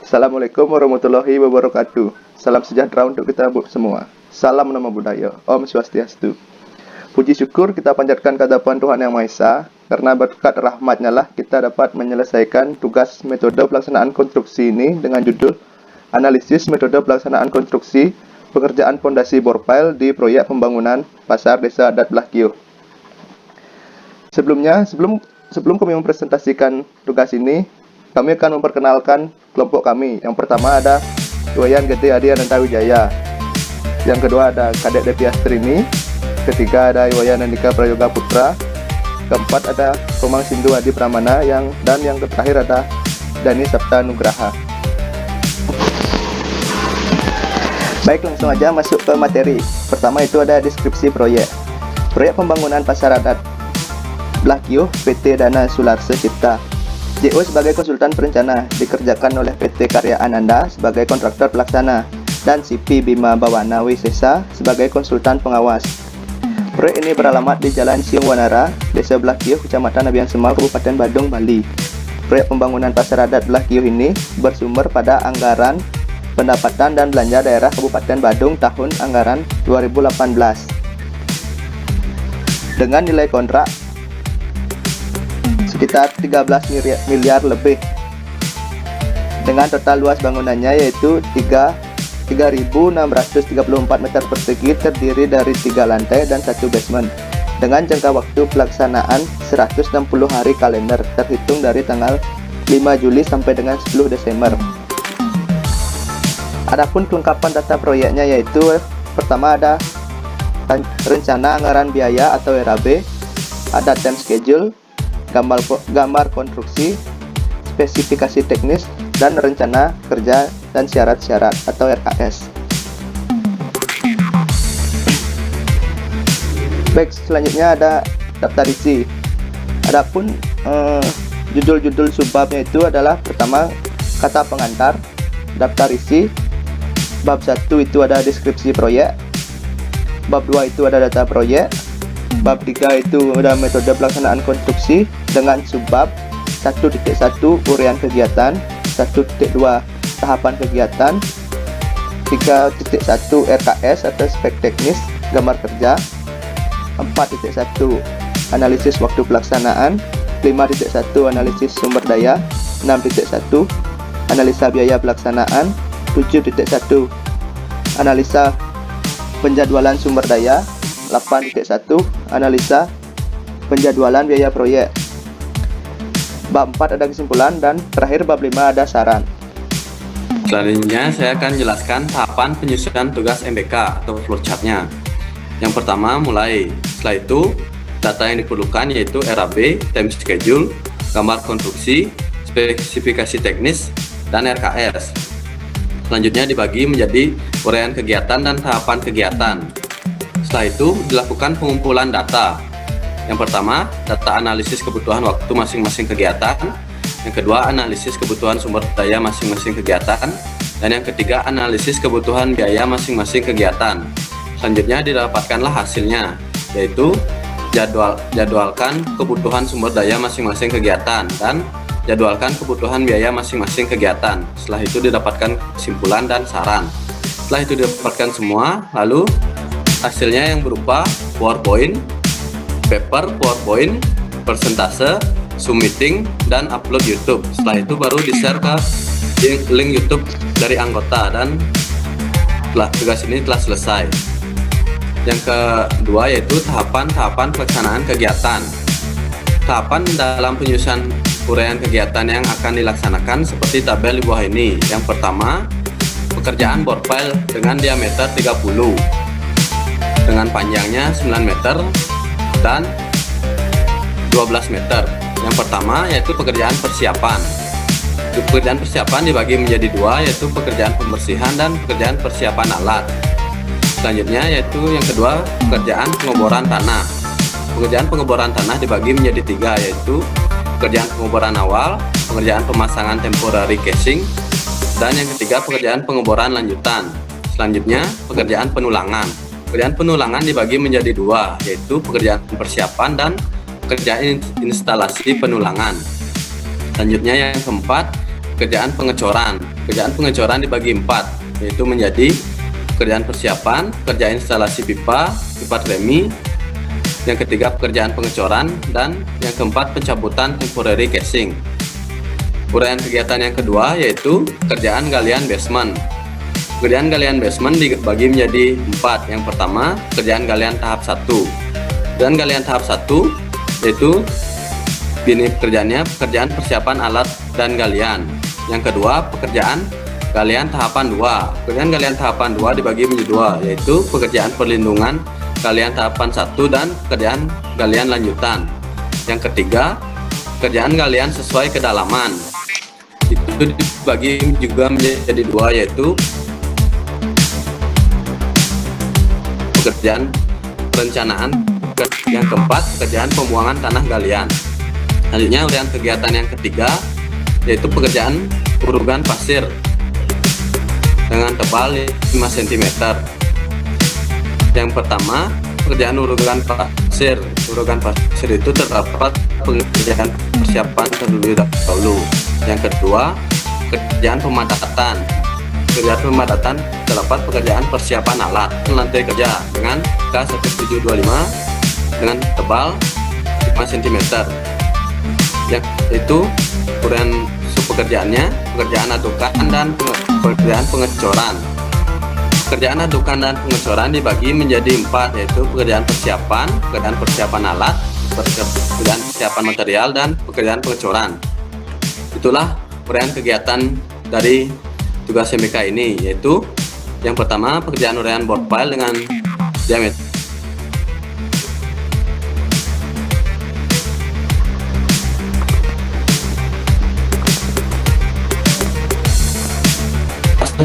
Assalamualaikum warahmatullahi wabarakatuh. Salam sejahtera untuk kita semua. Salam nama budaya. Om Swastiastu. Puji syukur kita panjatkan kehadapan Tuhan Yang Maha Esa, karena berkat rahmat-Nya lah kita dapat menyelesaikan tugas metode pelaksanaan konstruksi ini dengan judul Analisis Metode Pelaksanaan Konstruksi Pekerjaan Pondasi Borpile di Proyek Pembangunan Pasar Desa Adat Belah Kiuh. Sebelum kami mempresentasikan tugas ini, kami akan memperkenalkan kelompok kami. Yang pertama ada Iwayan Gede Adi Ananta Wijaya. Yang kedua ada Kadek Devi Astrini. Ketiga ada Iwayan Andika Prayoga Putra. Keempat ada Komang Sindu Adi Pramana. Dan yang terakhir ada Dani Sabta Nugraha. Baik, langsung aja masuk ke materi. Pertama itu ada deskripsi proyek. Proyek pembangunan Pasar Adat Belah Kiuh PT Dana Sularse Cipta. JO sebagai konsultan perencana dikerjakan oleh PT Karya Ananda sebagai kontraktor pelaksana dan CP Bima Bawana Wisesa sebagai konsultan pengawas. Proyek ini beralamat di Jalan Siung Wanara, Desa Belah Kiuh, Kecamatan Abian Semal, Kabupaten Badung, Bali. Proyek pembangunan Pasar Adat Belah Kiuh ini bersumber pada anggaran pendapatan dan belanja daerah Kabupaten Badung tahun anggaran 2018 dengan nilai kontrak sekitar 13 miliar lebih, dengan total luas bangunannya yaitu 3.634 meter persegi, terdiri dari 3 lantai dan 1 basement, dengan jangka waktu pelaksanaan 160 hari kalender terhitung dari tanggal 5 Juli sampai dengan 10 Desember. Adapun kelengkapan data proyeknya yaitu pertama ada rencana anggaran biaya atau RAB, ada time schedule, gambar konstruksi, spesifikasi teknis, dan rencana kerja dan syarat-syarat atau RKS. Baik, selanjutnya ada daftar isi. Adapun judul-judul subbabnya itu adalah pertama kata pengantar, daftar isi, bab 1 itu ada deskripsi proyek, bab 2 itu ada data proyek, bab 3 itu ada metode pelaksanaan konstruksi dengan subbab 1.1 uraian kegiatan, 1.2 tahapan kegiatan, 3.1 RKS atau spek teknis gambar kerja, 4.1 analisis waktu pelaksanaan, 5.1 analisis sumber daya, 6.1 analisa biaya pelaksanaan, 7.1 analisa penjadwalan sumber daya, 8.1 analisa penjadwalan biaya proyek. Bab 4 ada kesimpulan, dan terakhir bab 5 ada saran. Selanjutnya saya akan jelaskan tahapan penyusunan tugas MBK atau flowchart-nya. Yang pertama mulai. Setelah itu data yang diperlukan yaitu RAB, time schedule, gambar konstruksi, spesifikasi teknis, dan RKS. Selanjutnya dibagi menjadi uraian kegiatan dan tahapan kegiatan. Setelah itu dilakukan pengumpulan data. Yang pertama, data analisis kebutuhan waktu masing-masing kegiatan. Yang kedua, analisis kebutuhan sumber daya masing-masing kegiatan. Dan yang ketiga, analisis kebutuhan biaya masing-masing kegiatan. Selanjutnya didapatkanlah hasilnya, yaitu jadwalkan kebutuhan sumber daya masing-masing kegiatan dan jadwalkan kebutuhan biaya masing-masing kegiatan. Setelah itu didapatkan kesimpulan dan saran. Setelah itu didapatkan semua, lalu hasilnya yang berupa PowerPoint, paper, PowerPoint, persentase, Zoom meeting, dan upload YouTube. Setelah itu baru di-share ke link YouTube dari anggota, dan tugas ini telah selesai. Yang kedua yaitu tahapan pelaksanaan kegiatan. Tahapan dalam penyusunan uraian kegiatan yang akan dilaksanakan seperti tabel di bawah ini. Yang pertama, pekerjaan borpile dengan diameter 30 dengan panjangnya 9 meter dan 12 meter. Yang pertama yaitu pekerjaan persiapan. Pekerjaan persiapan dibagi menjadi dua, yaitu pekerjaan pembersihan dan pekerjaan persiapan alat. Selanjutnya yaitu yang kedua, pekerjaan pengeboran tanah. Pekerjaan pengeboran tanah dibagi menjadi tiga, yaitu pekerjaan pengeboran awal, pekerjaan pemasangan temporary casing, dan yang ketiga pekerjaan pengeboran lanjutan. Selanjutnya pekerjaan penulangan. Pekerjaan penulangan dibagi menjadi dua, yaitu pekerjaan persiapan dan pekerjaan instalasi penulangan. Selanjutnya yang keempat, pekerjaan pengecoran. Pekerjaan pengecoran dibagi 4, yaitu menjadi pekerjaan persiapan, pekerjaan instalasi pipa, pipa tremi, yang ketiga pekerjaan pengecoran, dan yang keempat pencabutan temporary casing. Uraian kegiatan yang kedua yaitu pekerjaan galian basement. Pekerjaan galian basement dibagi menjadi 4. Yang pertama, pekerjaan galian tahap 1. Dan galian tahap 1 yaitu ini pekerjaannya pekerjaan persiapan alat dan galian. Yang kedua, pekerjaan galian tahapan 2. Pekerjaan galian tahapan 2 dibagi menjadi 2, yaitu pekerjaan perlindungan galian tahapan 1 dan pekerjaan galian lanjutan. Yang ketiga, pekerjaan galian sesuai kedalaman. Itu dibagi juga menjadi 2, yaitu pekerjaan perencanaan. Yang keempat, pekerjaan pembuangan tanah galian. Selanjutnya, uraian kegiatan yang ketiga yaitu pekerjaan urugan pasir dengan tebal 5 cm. Yang pertama, pekerjaan urugan pasir. Urugan pasir itu terdapat pekerjaan persiapan terlebih dahulu. Yang kedua, pekerjaan pemadatan. Pekerjaan pemadatan terdapat pekerjaan persiapan alat lantai kerja dengan K1725 dengan tebal 5 cm. Yaitu uraian pekerjaannya, pekerjaan adukan dan pekerjaan pengecoran. Pekerjaan adukan dan pengecoran dibagi menjadi 4, yaitu pekerjaan persiapan alat, pekerjaan persiapan material, dan pekerjaan pengecoran. Itulah uraian kegiatan dari tugas MBK ini, yaitu yang pertama pekerjaan uraian board pile dengan diameter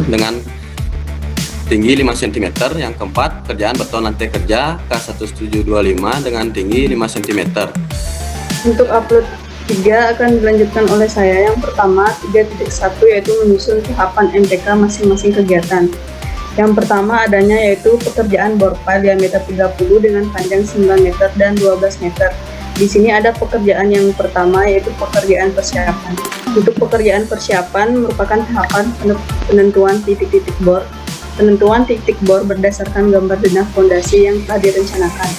dengan tinggi 5 cm. Yang keempat, kerjaan beton lantai kerja K1725 dengan tinggi 5 cm. Untuk upload 3 akan dilanjutkan oleh saya. Yang pertama, 3.1 yaitu menyusun tahapan MTK masing-masing kegiatan. Yang pertama adanya yaitu pekerjaan bore pile diameter 30 dengan panjang 9 meter dan 12 meter. Di sini ada pekerjaan yang pertama yaitu pekerjaan persiapan. Untuk pekerjaan persiapan merupakan tahapan penentuan titik-titik bor. Penentuan titik bor berdasarkan gambar denah fondasi yang telah direncanakan.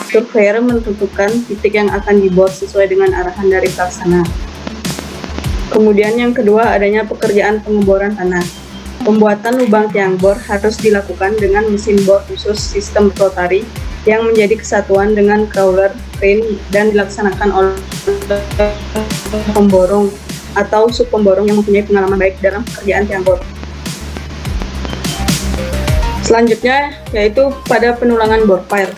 Surveyor menentukan titik yang akan dibor sesuai dengan arahan dari pelaksana. Kemudian yang kedua adanya pekerjaan pengeboran tanah. Pembuatan lubang tiang bor harus dilakukan dengan mesin bor khusus sistem rotary yang menjadi kesatuan dengan crawler crane dan dilaksanakan oleh pemborong atau subpemborong yang mempunyai pengalaman baik dalam pekerjaan tiang bor. Selanjutnya yaitu pada penulangan bore pile.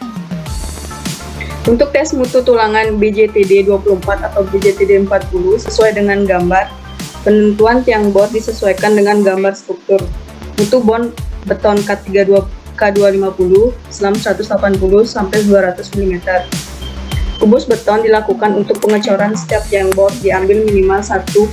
Untuk tes mutu tulangan BJTD 24 atau BJTD 40 sesuai dengan gambar, penentuan tiang bor disesuaikan dengan gambar struktur. Mutu bond beton K250 selam 180 sampai 200 mm. Kubus beton dilakukan untuk pengecoran setiap tiang bor diambil minimal satu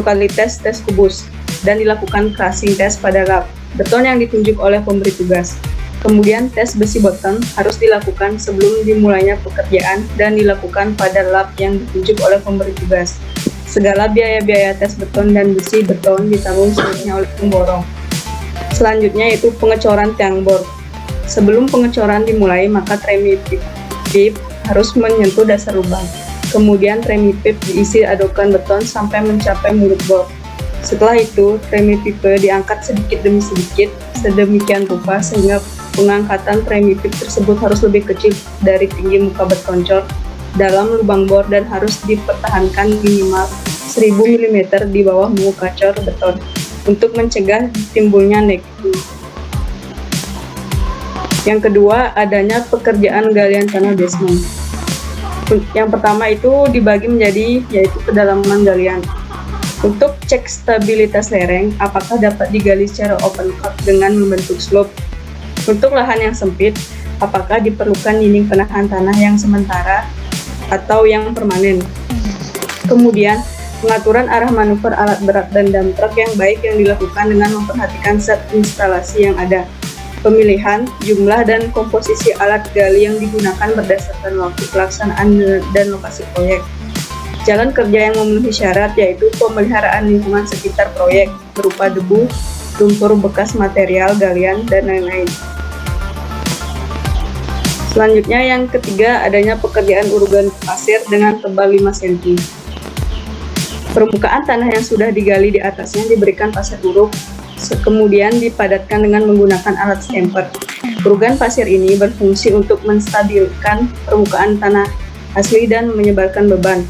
kali tes kubus dan dilakukan crushing test pada lap beton yang ditunjuk oleh pemberi tugas. Kemudian tes besi beton harus dilakukan sebelum dimulainya pekerjaan dan dilakukan pada lap yang ditunjuk oleh pemberi tugas. Segala biaya-biaya tes beton dan besi beton ditanggung seluruhnya oleh pemborong. Selanjutnya yaitu pengecoran tiang bor. Sebelum pengecoran dimulai, maka tremi pip harus menyentuh dasar lubang. Kemudian tremi pip diisi adukan beton sampai mencapai mulut bor. Setelah itu, tremi pipe diangkat sedikit demi sedikit, sedemikian rupa sehingga pengangkatan tremi pip tersebut harus lebih kecil dari tinggi muka beton cor dalam lubang bor dan harus dipertahankan minimal 1000 mm di bawah muka cor beton untuk mencegah timbulnya necking. Yang kedua, adanya pekerjaan galian tanah basement. Yang pertama itu dibagi menjadi yaitu kedalaman galian. Untuk cek stabilitas lereng, apakah dapat digali secara open cut dengan membentuk slope. Untuk lahan yang sempit, apakah diperlukan dinding penahan tanah yang sementara atau yang permanen. Kemudian, pengaturan arah manuver alat berat dan dump truck yang baik yang dilakukan dengan memperhatikan set instalasi yang ada. Pemilihan, jumlah, dan komposisi alat gali yang digunakan berdasarkan waktu pelaksanaan dan lokasi proyek. Jalan kerja yang memenuhi syarat yaitu pemeliharaan lingkungan sekitar proyek berupa debu, lumpur bekas material galian, dan lain-lain. Selanjutnya yang ketiga, adanya pekerjaan urugan pasir dengan tebal 5 cm. Permukaan tanah yang sudah digali di atasnya diberikan pasir uruk, kemudian dipadatkan dengan menggunakan alat stamper. Urugan pasir ini berfungsi untuk menstabilkan permukaan tanah asli dan menyebarkan beban.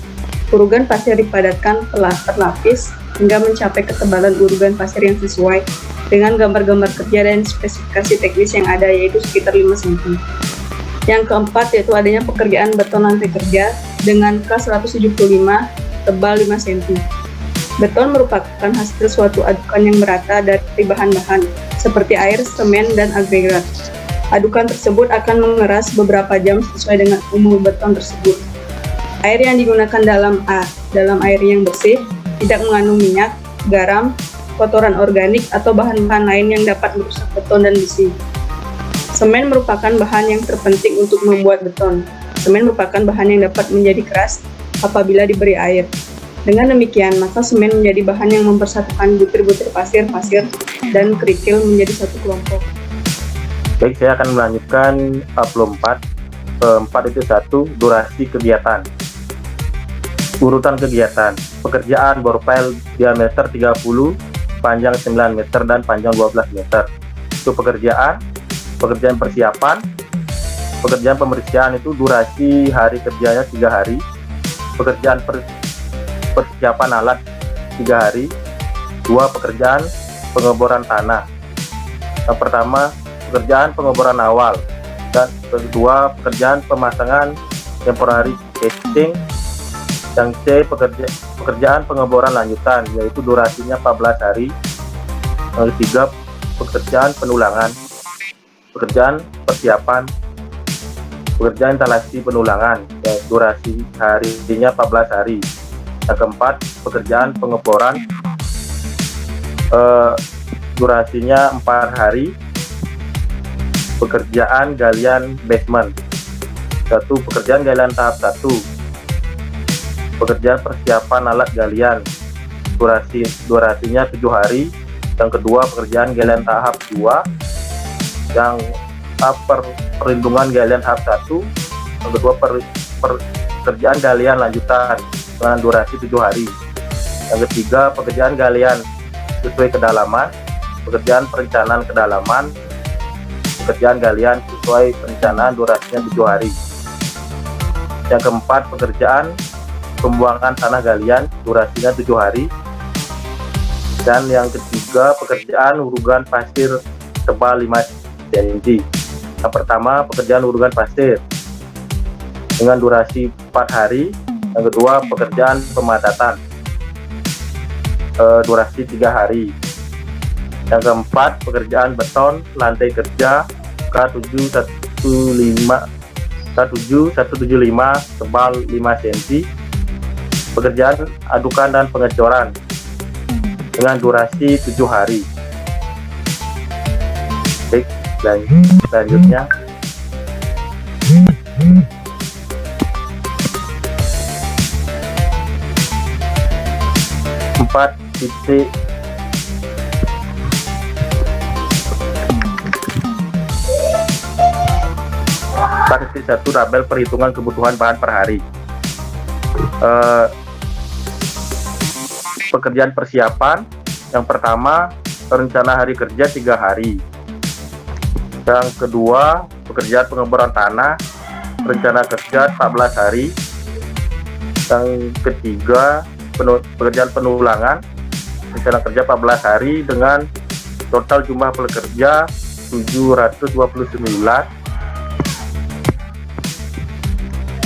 Urugan pasir dipadatkan per lapis hingga mencapai ketebalan urugan pasir yang sesuai dengan gambar-gambar kerja dan spesifikasi teknis yang ada, yaitu sekitar 5 cm. Yang keempat yaitu adanya pekerjaan beton lantai kerja dengan K175 tebal 5 cm. Beton merupakan hasil suatu adukan yang merata dari bahan-bahan seperti air, semen, dan agregat. Adukan tersebut akan mengeras beberapa jam sesuai dengan umur beton tersebut. Air yang digunakan dalam air yang bersih, tidak mengandung minyak, garam, kotoran organik, atau bahan-bahan lain yang dapat merusak beton dan besi. Semen merupakan bahan yang terpenting untuk membuat beton. Semen merupakan bahan yang dapat menjadi keras apabila diberi air. Dengan demikian, maka semen menjadi bahan yang mempersatukan butir-butir pasir, dan kerikil menjadi satu kelompok. Baik, saya akan melanjutkan 44. Keempat itu 1. Durasi kegiatan. Urutan kegiatan. Pekerjaan bor pile diameter 30, panjang 9 meter, dan panjang 12 meter. Itu pekerjaan persiapan. Pekerjaan pembersihan itu durasi hari kerjanya 3 hari. Pekerjaan persiapan alat 3 hari. 2. Pekerjaan pengeboran tanah. Yang pertama, pekerjaan pengeboran awal, dan kedua, pekerjaan pemasangan temporary casing. Yang C, pekerjaan pengeboran lanjutan, yaitu durasinya 14 hari. Yang ketiga, pekerjaan penulangan. Pekerjaan persiapan, pekerjaan instalasi penulangan, durasi harinya 14 hari. Yang keempat, pekerjaan pengeboran, durasinya 4 hari. Pekerjaan galian basement. 1. Pekerjaan galian tahap 1. Pekerjaan persiapan alat galian, durasinya 7 hari. Yang kedua, pekerjaan galian tahap 2. Yang perlindungan galian tahap 1. Yang kedua, pekerjaan galian lanjutan dengan durasi 7 hari. Yang ketiga, pekerjaan galian sesuai kedalaman, pekerjaan perencanaan kedalaman, pekerjaan galian sesuai perencanaan durasinya 7 hari. Yang keempat, pekerjaan pembuangan tanah galian, durasinya 7 hari. Dan yang ketiga, pekerjaan urugan pasir tebal 5 cm. Yang pertama, pekerjaan urugan pasir dengan durasi 4 hari. Yang kedua, pekerjaan pemadatan, durasi 3 hari. Yang keempat, pekerjaan beton lantai kerja K7175 tebal 5 cm. Pekerjaan adukan dan pengecoran dengan durasi 7 hari. Baik, selanjutnya titik satu tabel perhitungan kebutuhan bahan per hari. Pekerjaan persiapan, yang pertama, rencana hari kerja 3 hari. Yang kedua, pekerjaan pengeboran tanah, rencana kerja 14 hari. Yang ketiga, pekerjaan penulangan, rencana kerja 14 hari dengan total jumlah pekerja 729.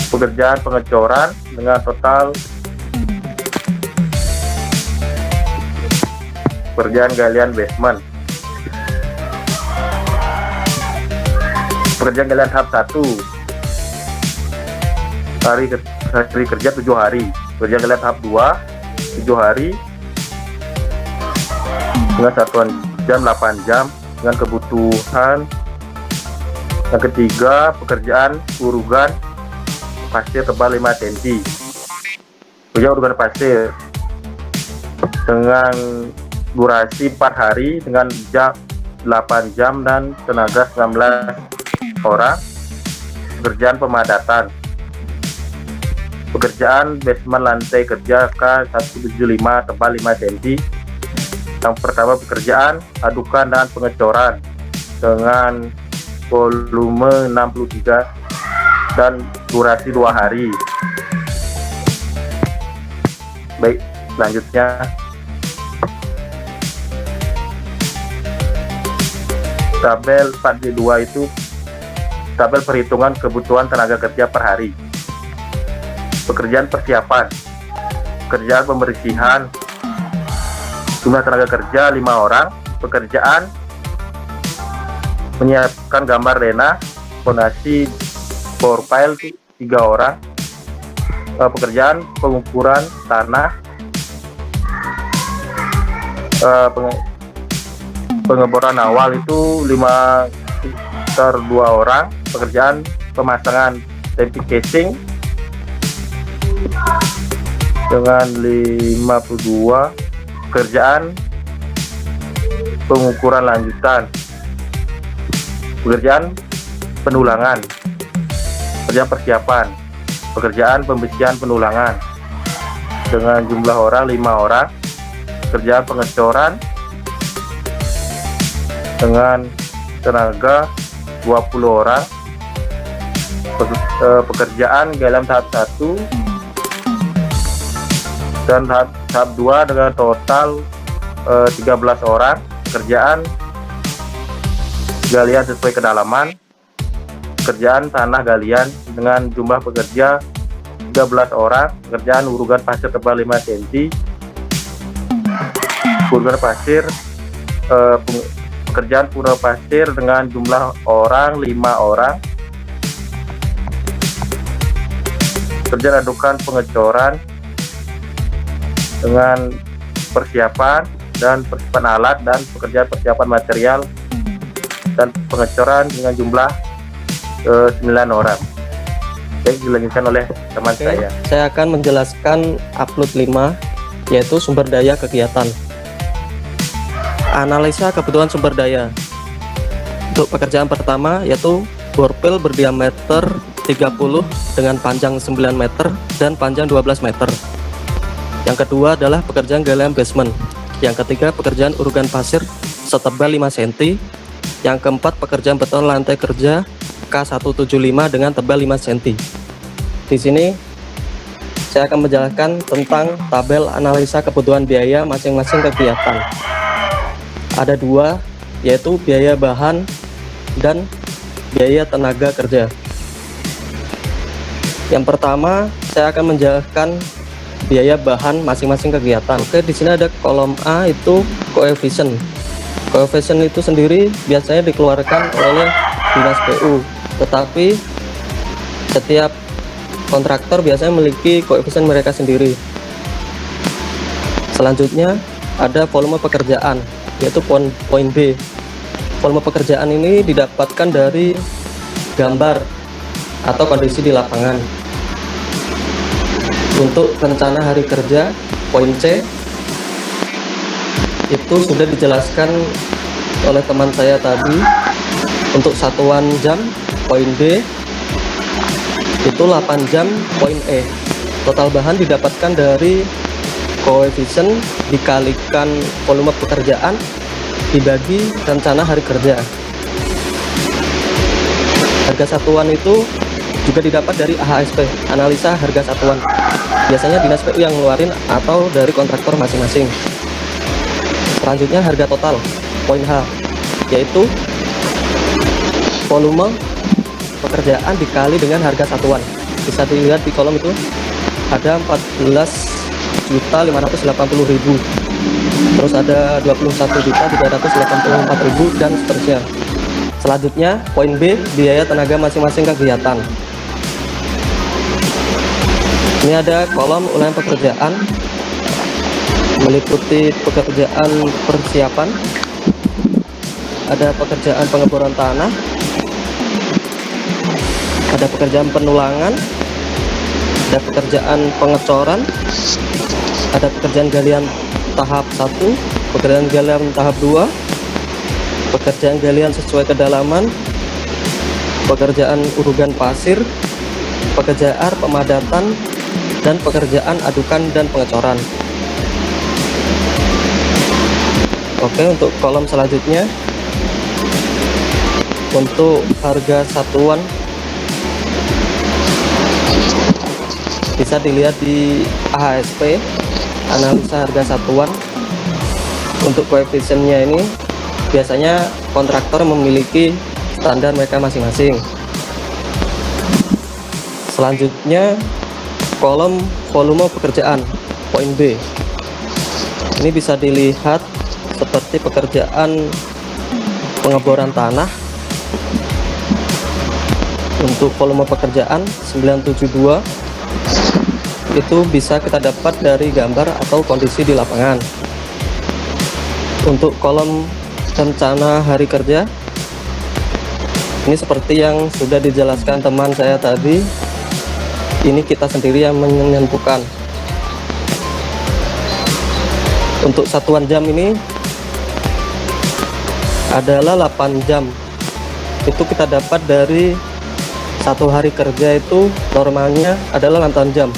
Pekerjaan pengecoran dengan total pekerjaan galian basement. Pekerjaan galian tahap 1 hari kerja 7 hari. Pekerjaan galian tahap 2 7 hari dengan satuan jam 8 jam dengan kebutuhan. Yang ketiga, pekerjaan urugan pasir tebal 5 cm. Pekerjaan urugan pasir dengan durasi 4 hari dengan jam 8 jam dan tenaga 19 orang. Pekerjaan pemadatan, pekerjaan basement lantai kerja K175 tebal 5 cm. Yang pertama pekerjaan adukan dan pengecoran dengan volume 63 dan durasi 2 hari. Baik, selanjutnya tabel 4D2 itu tabel perhitungan kebutuhan tenaga kerja per hari. Pekerjaan persiapan, pekerjaan pembersihan, jumlah tenaga kerja 5 orang. Pekerjaan menyiapkan gambar denah, fondasi, bore pile 3 orang. Pekerjaan pengukuran tanah, pengeboran awal itu 5 2 orang. Pekerjaan pemasangan taping casing dengan 52. Pekerjaan pengukuran lanjutan, pekerjaan penulangan, pekerjaan persiapan, pekerjaan pembersihan penulangan dengan jumlah orang 5 orang. Pekerjaan pengecoran dengan tenaga 20 orang. Pekerjaan galian tahap 1 dan tahap 2 dengan total 13 orang. Pekerjaan galian sesuai kedalaman. Pekerjaan tanah galian dengan jumlah pekerja 13 orang. Pekerjaan urugan pasir tebal 5 cm. Urugan pasir pekerjaan pura pasir dengan jumlah orang 5 orang. Pekerjaan adukan pengecoran dengan persiapan dan persiapan alat dan pekerjaan persiapan material dan pengecoran dengan jumlah 9 orang. Baik, dilanjutkan oleh teman saya. Saya akan menjelaskan upload 5, yaitu sumber daya kegiatan. Analisa kebutuhan sumber daya. Untuk pekerjaan pertama yaitu borpil berdiameter 30 dengan panjang 9 meter dan panjang 12 meter. Yang kedua adalah pekerjaan galian basement. Yang ketiga pekerjaan urugan pasir setebal 5 cm. Yang keempat pekerjaan beton lantai kerja K175 dengan tebal 5 cm. Di sini saya akan menjelaskan tentang tabel analisa kebutuhan biaya masing-masing kegiatan. Ada 2, yaitu biaya bahan dan biaya tenaga kerja. Yang pertama, saya akan menjelaskan biaya bahan masing-masing kegiatan. Oke, di sini ada kolom A itu koefisien. Koefisien itu sendiri biasanya dikeluarkan oleh Dinas PU, tetapi setiap kontraktor biasanya memiliki koefisien mereka sendiri. Selanjutnya ada volume pekerjaan, yaitu poin B. Volume pekerjaan ini didapatkan dari gambar atau kondisi di lapangan. Untuk rencana hari kerja, poin C, itu sudah dijelaskan oleh teman saya tadi. Untuk satuan jam, poin B, itu 8 jam, poin E. Total bahan didapatkan dari koefisien dikalikan volume pekerjaan dibagi rencana hari kerja. Harga satuan itu juga didapat dari AHSP, analisa harga satuan. Biasanya Dinas PU yang ngeluarin atau dari kontraktor masing-masing. Selanjutnya harga total, poin H, yaitu volume pekerjaan dikali dengan harga satuan. Bisa dilihat di kolom itu ada 14.580.000, terus ada 21.384.000 dan seterusnya. Selanjutnya poin B, biaya tenaga masing-masing kegiatan. Ini ada kolom ulangan pekerjaan meliputi pekerjaan persiapan, ada pekerjaan pengeboran tanah, ada pekerjaan penulangan, ada pekerjaan pengecoran, ada pekerjaan galian tahap 1, pekerjaan galian tahap 2, pekerjaan galian sesuai kedalaman, pekerjaan urugan pasir, pekerjaan pemadatan, dan pekerjaan adukan dan pengecoran. Oke, untuk kolom selanjutnya, untuk harga satuan bisa dilihat di AHSP, analisa harga satuan. Untuk koefisiennya ini biasanya kontraktor memiliki standar mereka masing-masing. Selanjutnya kolom volume pekerjaan, poin B. Ini bisa dilihat seperti pekerjaan pengeboran tanah. Untuk volume pekerjaan 972 itu bisa kita dapat dari gambar atau kondisi di lapangan. Untuk kolom rencana hari kerja, ini seperti yang sudah dijelaskan teman saya tadi, ini kita sendiri yang menentukan. Untuk satuan jam ini adalah 8 jam. Itu kita dapat dari satu hari kerja itu normalnya adalah 8 jam.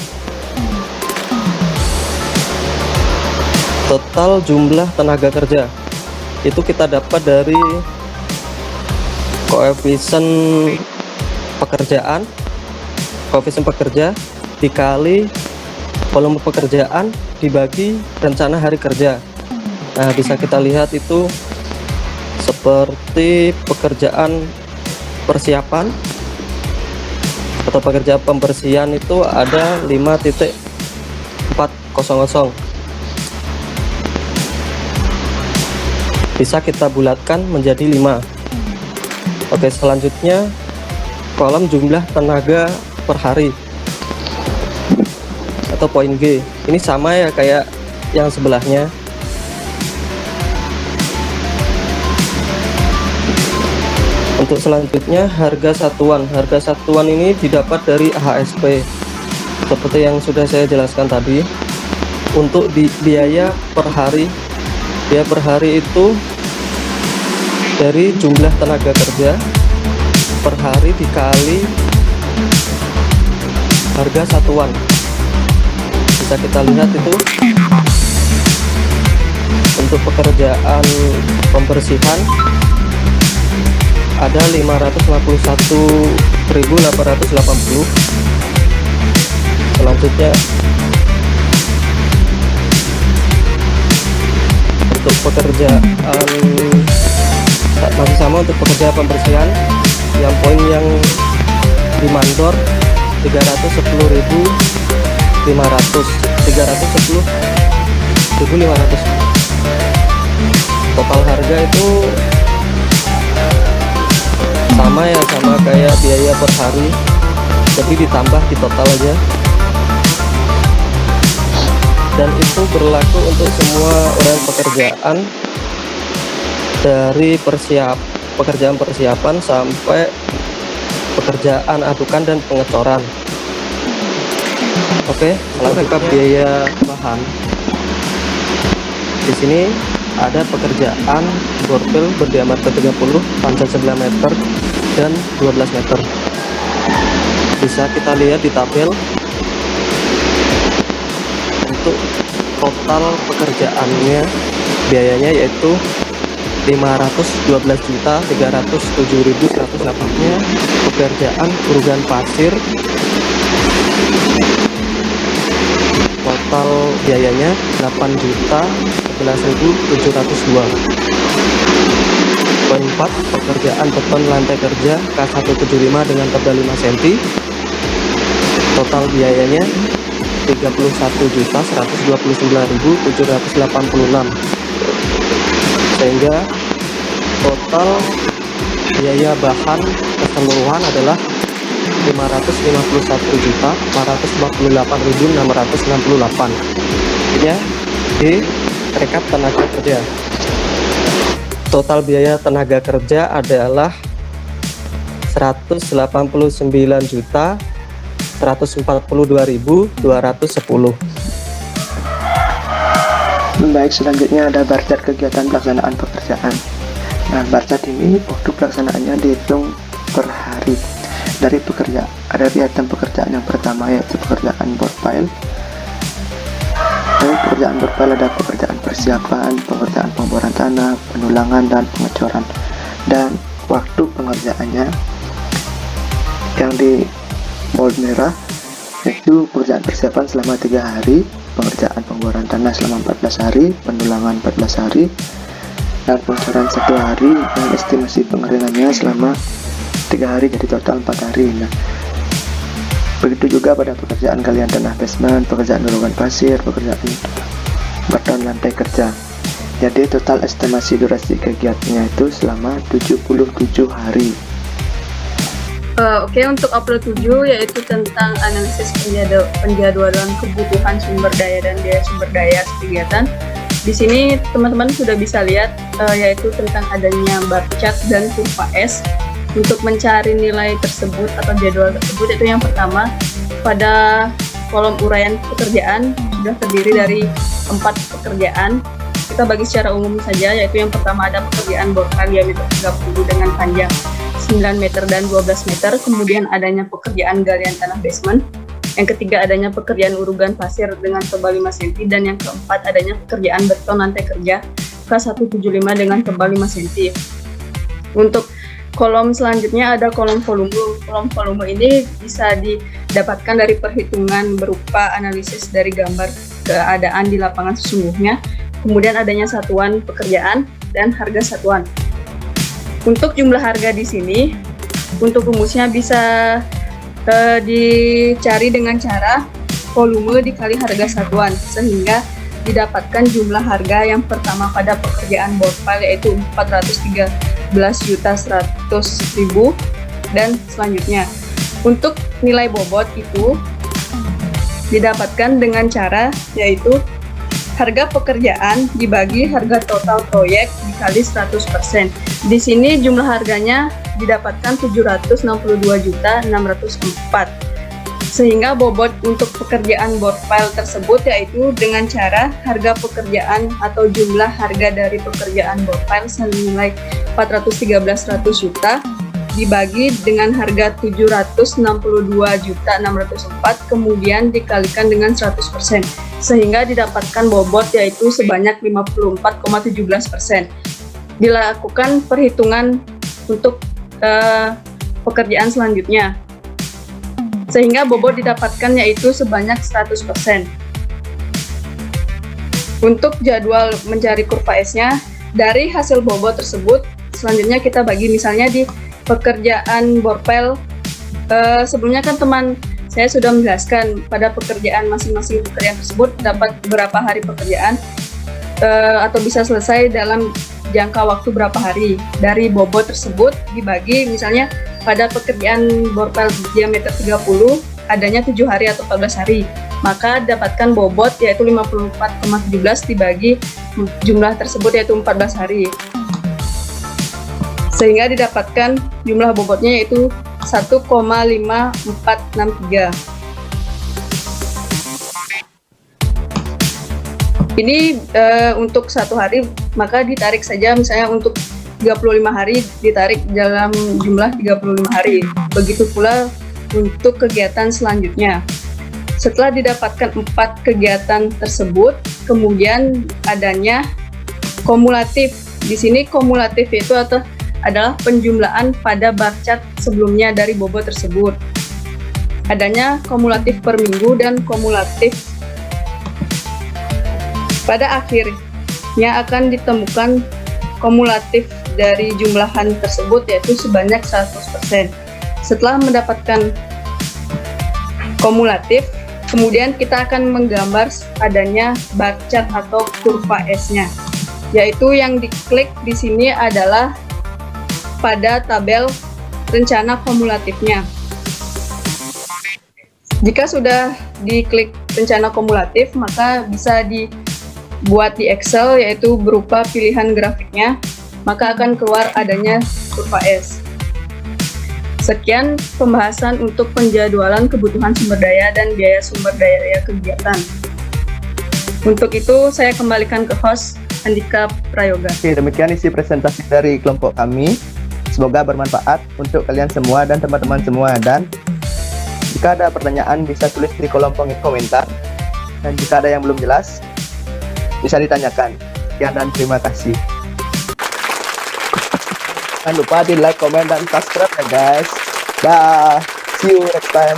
Total jumlah tenaga kerja itu kita dapat dari koefisien pekerjaan, koefisien pekerja dikali volume pekerjaan dibagi rencana hari kerja. Nah, bisa kita lihat itu seperti pekerjaan persiapan atau pekerjaan pembersihan itu ada 5.400. Bisa kita bulatkan menjadi 5. Oke, selanjutnya kolom jumlah tenaga per hari atau poin G. Ini sama ya kayak yang sebelahnya. Untuk selanjutnya harga satuan. Harga satuan ini didapat dari AHSP seperti yang sudah saya jelaskan tadi. Untuk biaya per hari, biaya per hari itu dari jumlah tenaga kerja per hari dikali harga satuan. Bisa kita lihat itu untuk pekerjaan pembersihan ada 551.880. Selanjutnya untuk pekerjaan masih sama untuk pekerjaan pembersihan, yang poin yang dimandor 310.500. Total harga itu sama ya, sama kayak biaya per hari, jadi ditambah di total aja. Dan itu berlaku untuk semua orang pekerjaan dari pekerjaan persiapan sampai pekerjaan adukan dan pengecoran. Oke, selanjutnya biaya bahan. Di sini ada pekerjaan borpil berdiameter 30, panjang 9 meter dan 12 meter. Bisa kita lihat di tabel. Untuk total pekerjaannya biayanya yaitu 512.307.108. Pekerjaan urugan pasir, total biayanya 8.011.702. Poin 4, pekerjaan beton lantai kerja K175 dengan tebal 5 cm, total biayanya 31.129.786, sehingga total biaya bahan keseluruhan adalah 551.448.668 ya di rekap tenaga kerja. Total biaya tenaga kerja adalah 142.210. Baik, selanjutnya ada bar chart kegiatan pelaksanaan pekerjaan. Nah, bar chart ini waktu pelaksanaannya dihitung per hari. Dari item pekerjaan yang pertama yaitu pekerjaan board file. Dari pekerjaan board file ada pekerjaan persiapan, pekerjaan pemboran tanah, penulangan, dan pengecoran. Dan waktu pengerjaannya yang di bold merah yaitu pekerjaan persiapan selama 3 hari, pengerjaan pemboran tanah selama 14 hari, penulangan 14 hari, dan pengecoran 1 hari, dan estimasi pengeringannya selama 3 hari, jadi total 4 hari. Nah, begitu juga pada pekerjaan galian tanah basement, pekerjaan dorongan pasir, pekerjaan beton lantai kerja. Jadi total estimasi durasi kegiatannya itu selama 77 hari. Oke, untuk upload 7 yaitu tentang analisis penjadwalan kebutuhan sumber daya dan biaya sumber daya kegiatan. Di sini teman-teman sudah bisa lihat yaitu tentang adanya bar chart dan kurva S. Untuk mencari nilai tersebut atau jadwal tersebut, itu yang pertama pada kolom uraian pekerjaan sudah terdiri dari 4 pekerjaan. Kita bagi secara umum saja, yaitu yang pertama ada pekerjaan bor file diameter 30 dengan panjang 9 meter dan 12 meter, kemudian adanya pekerjaan galian tanah basement, yang ketiga adanya pekerjaan urugan pasir dengan tebal 5 cm, dan yang keempat adanya pekerjaan beton lantai kerja K175 dengan tebal 5 cm. Untuk kolom selanjutnya ada kolom volume. Kolom volume ini bisa didapatkan dari perhitungan berupa analisis dari gambar keadaan di lapangan sesungguhnya, kemudian adanya satuan pekerjaan dan harga satuan. Untuk jumlah harga di sini, untuk rumusnya bisa dicari dengan cara volume dikali harga satuan, sehingga didapatkan jumlah harga yang pertama pada pekerjaan board file yaitu 413.100.000 dan selanjutnya. Untuk nilai bobot itu didapatkan dengan cara yaitu harga pekerjaan dibagi harga total proyek dikali 100%. Di sini jumlah harganya didapatkan 762.604. Sehingga bobot untuk pekerjaan board file tersebut yaitu dengan cara harga pekerjaan atau jumlah harga dari pekerjaan board file senilai 413.100 juta dibagi dengan harga 762.604 kemudian dikalikan dengan 100%, sehingga didapatkan bobot yaitu sebanyak 54,17%. Dilakukan perhitungan untuk pekerjaan selanjutnya, sehingga bobot didapatkan yaitu sebanyak 100%. Untuk jadwal mencari kurva S-nya, dari hasil bobot tersebut, selanjutnya kita bagi misalnya di pekerjaan board file. Sebelumnya kan teman saya sudah menjelaskan pada pekerjaan masing-masing pekerjaan tersebut dapat berapa hari pekerjaan atau bisa selesai dalam jangka waktu berapa hari. Dari bobot tersebut dibagi misalnya pada pekerjaan board file diameter 30 adanya 7 hari atau 14 hari, maka dapatkan bobot yaitu 54,17 dibagi jumlah tersebut yaitu 14 hari, sehingga didapatkan jumlah bobotnya yaitu 1,5463. Ini untuk 1 hari, maka ditarik saja misalnya untuk 35 hari ditarik dalam jumlah 35 hari. Begitu pula untuk kegiatan selanjutnya. Setelah didapatkan 4 kegiatan tersebut, kemudian adanya kumulatif. Di sini kumulatif itu adalah penjumlahan pada bar chart sebelumnya dari bobot tersebut. Adanya kumulatif per minggu dan kumulatif pada akhirnya akan ditemukan kumulatif dari jumlahan tersebut yaitu sebanyak 100%. Setelah mendapatkan kumulatif, kemudian kita akan menggambar adanya bar chart atau kurva S-nya, yaitu yang diklik di sini adalah pada tabel rencana kumulatifnya. Jika sudah diklik rencana kumulatif, maka bisa dibuat di Excel yaitu berupa pilihan grafiknya, maka akan keluar adanya kurva S. Sekian pembahasan untuk penjadwalan kebutuhan sumber daya dan biaya sumber daya kegiatan. Untuk itu, saya kembalikan ke host Andika Prayoga. Oke, demikian isi presentasi dari kelompok kami. Semoga bermanfaat untuk kalian semua dan teman-teman semua. Dan jika ada pertanyaan bisa tulis di kolom komentar. Dan jika ada yang belum jelas, bisa ditanyakan. Sekian dan terima kasih. Jangan lupa di like, komen, dan subscribe ya guys. Dah, see you next time.